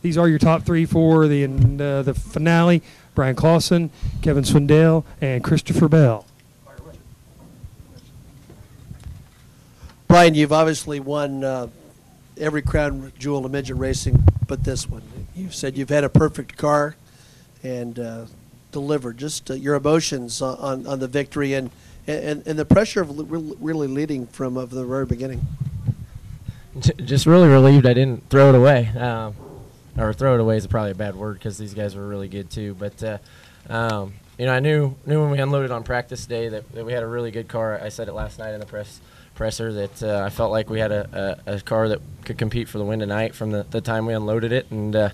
these are your top 3 for the finale. Bryan Clauson, Kevin Swindell, and Christopher Bell. Bryan, you've obviously won every crown jewel of midget racing but this one. You've said you've had a perfect car and delivered. Just your emotions on the victory and the pressure of really leading from the very beginning. Just really relieved I didn't throw it away. Or throw it away is probably a bad word because these guys were really good too. But you know, I knew when we unloaded on practice day that we had a really good car. I said it last night in the presser that I felt like we had a car that could compete for the win tonight from the time we unloaded it. And you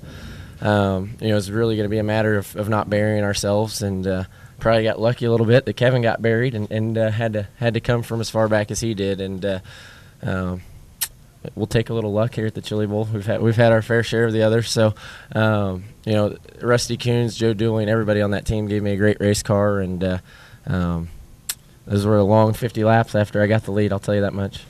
know, it was really going to be a matter of not burying ourselves. And probably got lucky a little bit that Kevin got buried and had to come from as far back as he did. And we'll take a little luck here at the Chili Bowl. We've had our fair share of the others. So, you know, Rusty Coons, Joe Dooley, and everybody on that team gave me a great race car. And those were a long 50 laps after I got the lead, I'll tell you that much.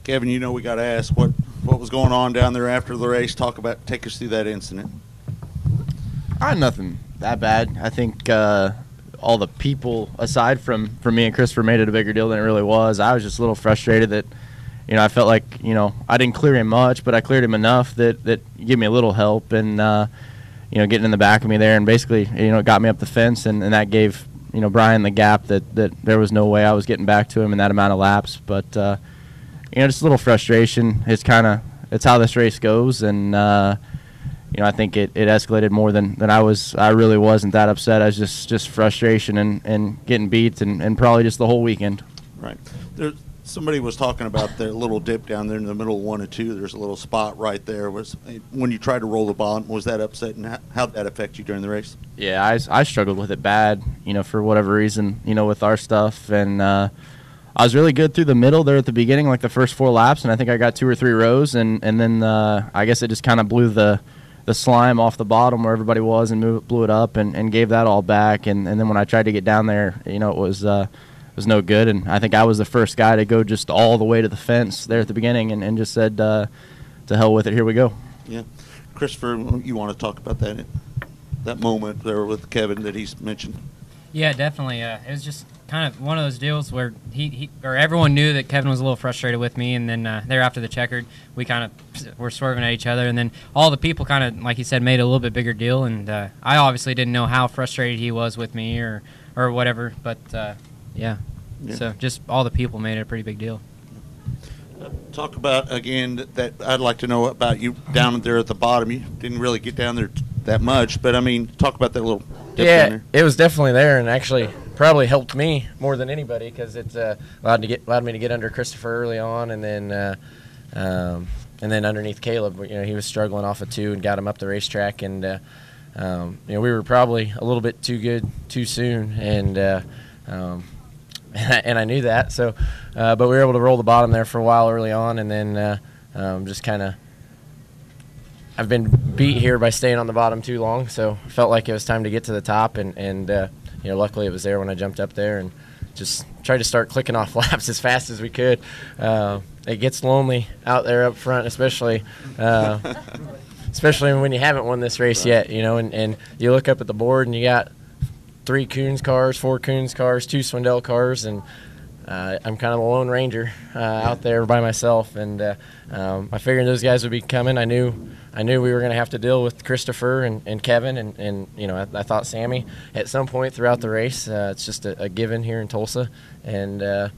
Kevin, you know we got to ask what was going on down there after the race. Take us through that incident. Nothing that bad. I think all the people, aside from me and Christopher, made it a bigger deal than it really was. I was just a little frustrated that, you know, I felt like, you know, I didn't clear him much, but I cleared him enough that he gave me a little help and, you know, getting in the back of me there and basically, you know, got me up the fence and that gave, you know, Bryan the gap that there was no way I was getting back to him in that amount of laps. But, you know, just a little frustration. It's how this race goes. And, you know, I think it escalated more than I really wasn't that upset. I was just frustration and getting beat and probably just the whole weekend. Right. Somebody was talking about the little dip down there in the middle of 1 and 2. There's a little spot right there. When you tried to roll the bottom, was that upset, and how did that affect you during the race? Yeah, I struggled with it bad, you know, for whatever reason, you know, with our stuff. And I was really good through the middle there at the beginning, like the first 4 laps, and I think I got 2 or 3 rows. And then I guess it just kind of blew the slime off the bottom where everybody was and blew it up and gave that all back. And then when I tried to get down there, you know, it was no good. And I think I was the first guy to go just all the way to the fence there at the beginning and just said, to hell with it, here we go. Yeah. Christopher, you want to talk about that moment there with Kevin that he's mentioned? Yeah, definitely. It was just kind of one of those deals where he or everyone knew that Kevin was a little frustrated with me, and then there after the checkered, we kind of were swerving at each other, and then all the people kind of, like he said, made it a little bit bigger deal, and I obviously didn't know how frustrated he was with me or whatever, but yeah. So just all the people made it a pretty big deal. Talk about, again, that I'd like to know about you down there at the bottom. You didn't really get down there that much, but, I mean, talk about that little dip down there. It was definitely there, and actually probably helped me more than anybody because it allowed me to get under Christopher early on, and then underneath Caleb. You know, he was struggling off of 2 and got him up the racetrack, and you know, we were probably a little bit too good too soon, and I knew that. So, but we were able to roll the bottom there for a while early on, and then just kind of. I've been beat here by staying on the bottom too long, so felt like it was time to get to the top, and you know, luckily it was there when I jumped up there and just tried to start clicking off laps as fast as we could. It gets lonely out there up front, especially when you haven't won this race yet, you know, and you look up at the board and you got 3 Coons cars, 4 Coons cars, 2 Swindell cars, and I'm kind of the lone ranger out there by myself, and I figured those guys would be coming. I knew we were going to have to deal with Christopher and Kevin, and you know, I thought Sammy at some point throughout the race. It's just a given here in Tulsa, and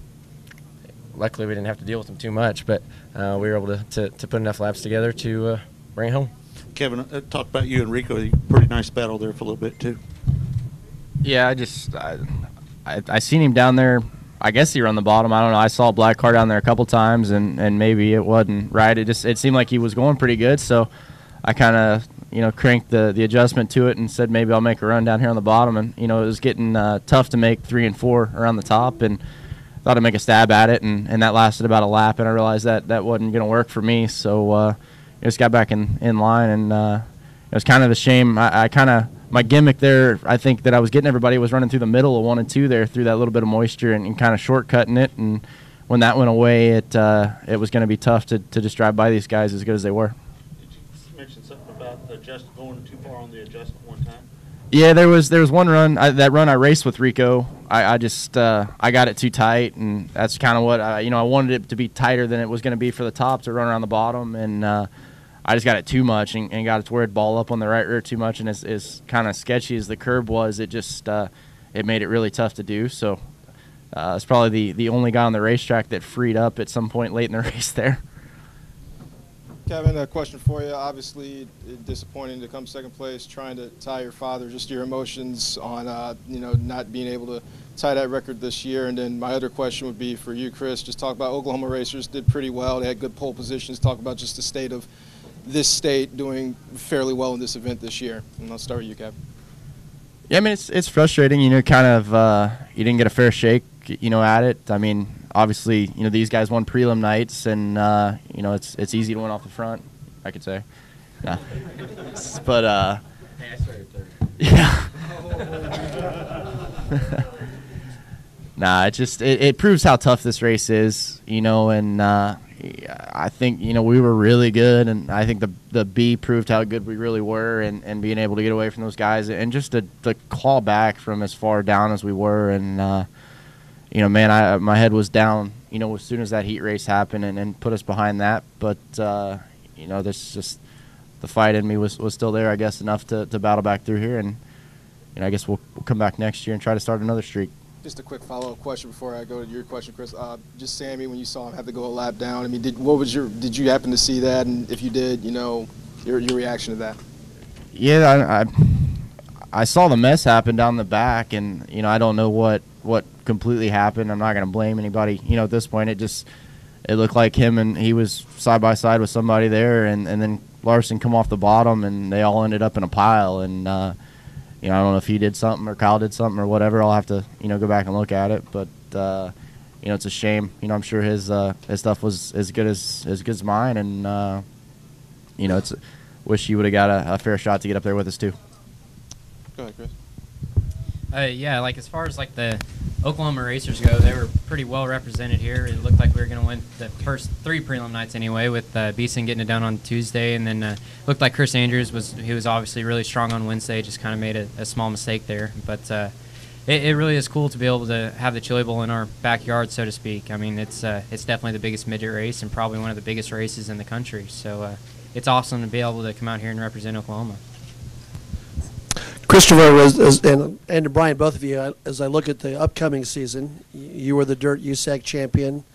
luckily we didn't have to deal with them too much, but we were able to put enough laps together to bring it home. Kevin, talk about you and Rico. Pretty nice battle there for a little bit too. Yeah, I seen him down there. I guess he were on the bottom. I don't know. I saw a black car down there a couple times, and maybe it wasn't right. It seemed like he was going pretty good, so I kind of, you know, cranked the adjustment to it and said maybe I'll make a run down here on the bottom. And, you know, it was getting tough to make 3 and 4 around the top, and thought I'd make a stab at it, and that lasted about a lap, and I realized that wasn't going to work for me. So I just got back in line, and it was kind of a shame. I kind of – my gimmick there, I think that I was getting everybody was running through the middle of 1 and 2 there through that little bit of moisture and kind of shortcutting it, and when that went away, it was going to be tough to just drive by these guys as good as they were. Did you mention something about going too far on the adjustment one time? Yeah, there was one run that run I raced with Rico. I just I got it too tight, and that's kind of what I wanted it to be tighter than it was going to be for the top to run around the bottom, and I just got it too much and got it to where it ball up on the right rear too much, and as kind of sketchy as the curb was, it just it made it really tough to do. So it's probably the only guy on the racetrack that freed up at some point late in the race there. Kevin, a question for you. Obviously, disappointing to come second place, trying to tie your father. Just your emotions on, not being able to tie that record this year. And then my other question would be for you, Chris. Just talk about Oklahoma racers did pretty well. They had good pole positions. Talk about just the state of this state doing fairly well in this event this year. And I'll start with you, Kevin. Yeah, I mean, it's frustrating. Kind of you didn't get a fair shake, at it. I mean, obviously, these guys won prelim nights, and it's easy to win off the front, I could say. Yeah. But Hey, I started third. yeah. Nah, it proves how tough this race is, and I think we were really good, and I think the B proved how good we really were, and being able to get away from those guys, and just to claw back from as far down as we were, and man, my head was down, as soon as that heat race happened, and put us behind that, but there's just the fight in me was still there, I guess, enough to battle back through here, and I guess we'll come back next year and try to start another streak. Just a quick follow-up question before I go to your question, Chris. Just Sammy, when you saw him have to go a lap down, I mean, did you happen to see that? And if you did, your reaction to that? Yeah, I saw the mess happen down the back, and I don't know what completely happened. I'm not going to blame anybody. At this point, it looked like him and he was side by side with somebody there, and then Larson come off the bottom, and they all ended up in a pile, and I don't know if he did something or Kyle did something or whatever. I'll have to, go back and look at it. But, it's a shame. I'm sure his stuff was as good as mine. And, wish he would have got a fair shot to get up there with us too. Go ahead, Chris. Yeah, as far as the Oklahoma racers go, they were pretty well represented here. It looked like we were going to win the first 3 prelim nights anyway, with Beeson getting it done on Tuesday, and then looked like Chris Andrews was obviously really strong on Wednesday. Just kind of made a small mistake there, but it really is cool to be able to have the Chili Bowl in our backyard, so to speak. I mean, it's definitely the biggest midget race and probably one of the biggest races in the country. So it's awesome to be able to come out here and represent Oklahoma. Christopher, and Bryan, both of you, as I look at the upcoming season, you were the Dirt USAC champion.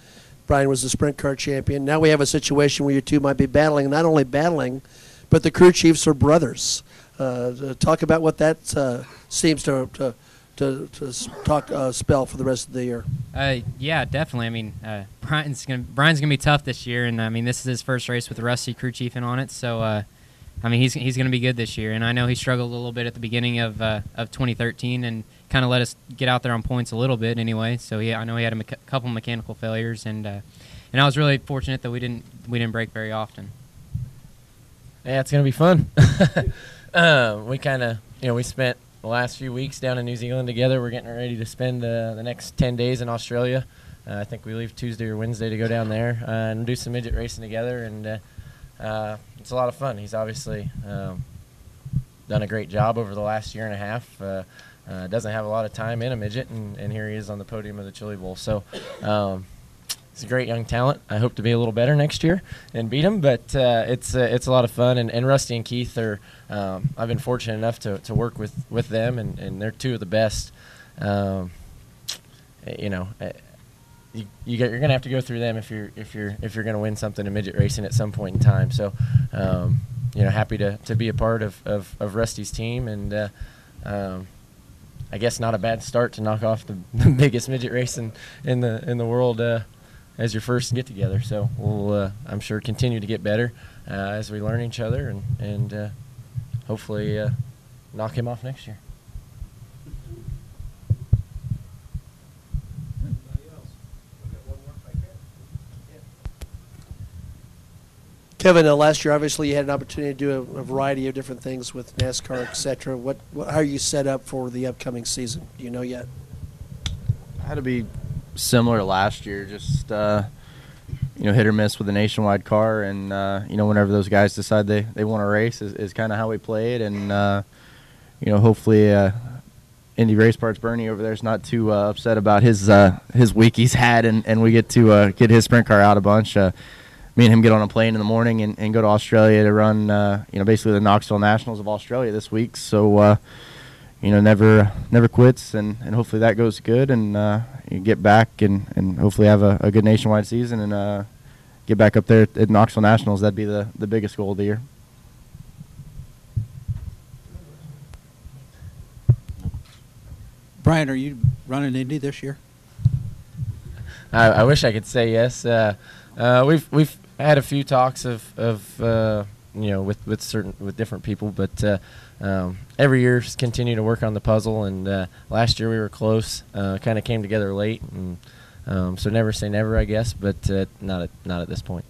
Bryan was the Sprint Car champion. Now we have a situation where you two might be battling, not only battling, but the crew chiefs are brothers. Talk about what that seems to spell for the rest of the year. Yeah, definitely. I mean, Bryan's gonna be tough this year, and I mean, this is his first race with the Rusty crew chief on it, so. I mean, he's going to be good this year, and I know he struggled a little bit at the beginning of 2013 and kind of let us get out there on points a little bit anyway. So I know he had a couple mechanical failures, and I was really fortunate that we didn't break very often. Yeah, it's going to be fun. We kind of we spent the last few weeks down in New Zealand together. We're getting ready to spend the next 10 days in Australia. I think we leave Tuesday or Wednesday to go down there and do some midget racing together, and it's a lot of fun. He's obviously done a great job over the last year and a half. Doesn't have a lot of time in a midget, and here he is on the podium of the Chili Bowl. So he's a great young talent. I hope to be a little better next year and beat him, but it's a lot of fun. And Rusty and Keith are I've been fortunate enough to work with them, and they're two of the best. You're gonna have to go through them if you're gonna win something in midget racing at some point in time. So, happy to be a part of Rusty's team, and I guess not a bad start to knock off the biggest midget race in the world as your first get together. So we'll I'm sure continue to get better as we learn each other, and hopefully knock him off next year. Kevin, last year, obviously, you had an opportunity to do a variety of different things with NASCAR, et cetera. How are you set up for the upcoming season? Do you know yet? I had to be similar to last year, just hit or miss with a nationwide car, and whenever those guys decide they want to race is kind of how we play it, and hopefully Indy Race Parts Bernie over there is not too upset about his week he's had, and we get to get his sprint car out a bunch. Me and him get on a plane in the morning and go to Australia to run basically the Knoxville Nationals of Australia this week. So never quits, and hopefully that goes good, and you get back and hopefully have a good nationwide season and get back up there at Knoxville Nationals. That'd be the biggest goal of the year. Bryan, are you running Indy this year? I wish I could say yes. We've had a few talks of with different people, but every year just continue to work on the puzzle. And last year we were close, kind of came together late, and so never say never, I guess, but not at this point.